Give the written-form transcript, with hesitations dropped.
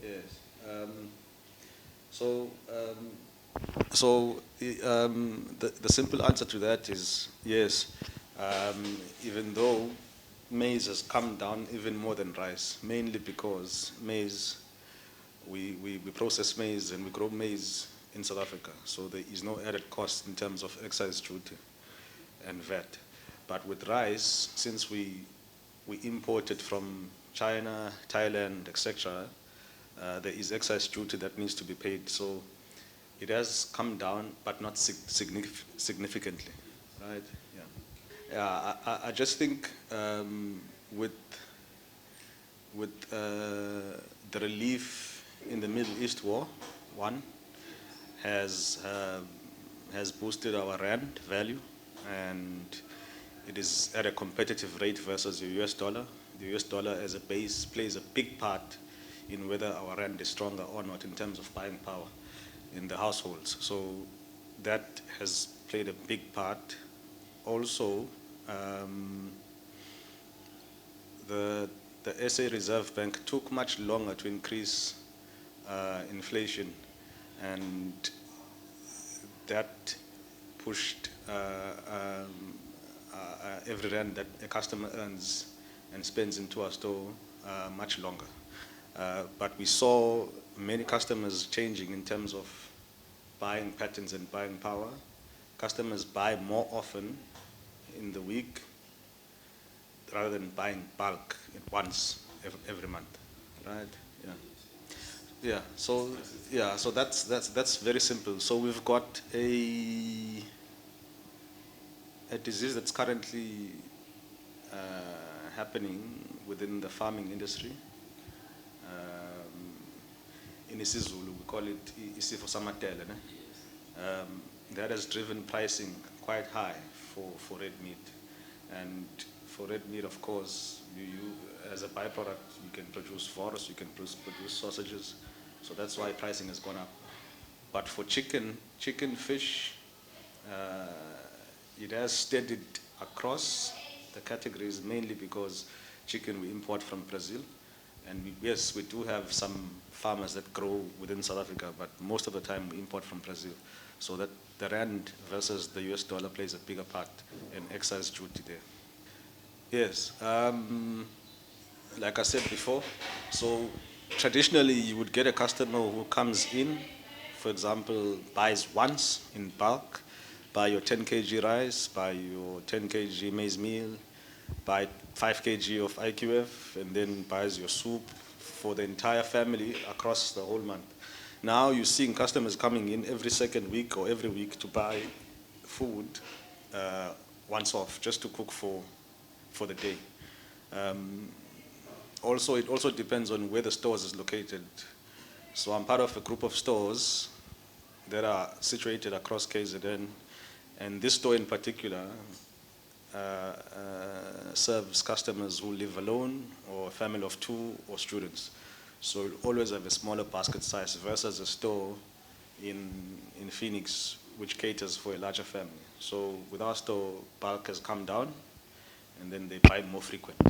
Yes. So, the simple answer to that is yes. Even though maize has come down even more than rice, mainly because maize, we process maize and we grow maize in South Africa. So there is no added cost in terms of excise duty and VAT. But with rice, since we import it from China, Thailand, etc., there is excise duty that needs to be paid. So it has come down, but not significantly, right? Yeah. Yeah. I just think with the relief in the Middle East war, one has has boosted our rand value, and it is at a competitive rate versus the US dollar. The US dollar as a base plays a big part in whether our rand is stronger or not in terms of buying power in the households. So that has played a big part. Also, um, the SA Reserve Bank took much longer to increase inflation, and that pushed every rand that a customer earns and spends into our store much longer. But we saw many customers changing in terms of buying patterns and buying power. Customers buy more often in the week rather than buying bulk at once every month, right? Yeah. Yeah. So yeah. So that's very simple. So we've got a disease that's currently happening within the farming industry. In isiZulu, we call it isifo samatele. That has driven pricing quite high for red meat. And for red meat, of course, as a byproduct, you can produce wors, you can produce sausages. So that's why pricing has gone up. But for chicken, fish, uh, it has steadied across the categories mainly because chicken we import from Brazil. And yes, we do have some farmers that grow within South Africa, but most of the time we import from Brazil. So that the rand versus the US dollar plays a bigger part in excise duty there. Yes, like I said before, so traditionally you would get a customer who comes in, for example, buys once in bulk, buy your 10 kg rice, buy your 10 kg maize meal, buy 5 kg of IQF, and then buys your soup for the entire family across the whole month. Now you're seeing customers coming in every second week or every week to buy food uh, once off, just to cook for the day. Um, Also, it also depends on where the stores is located. So I'm part of a group of stores that are situated across KZN, and this store in particular serves customers who live alone or a family of two or students. So you always have a smaller basket size versus a store in Phoenix, which caters for a larger family. So with our store, bulk has come down, and then they buy more frequent.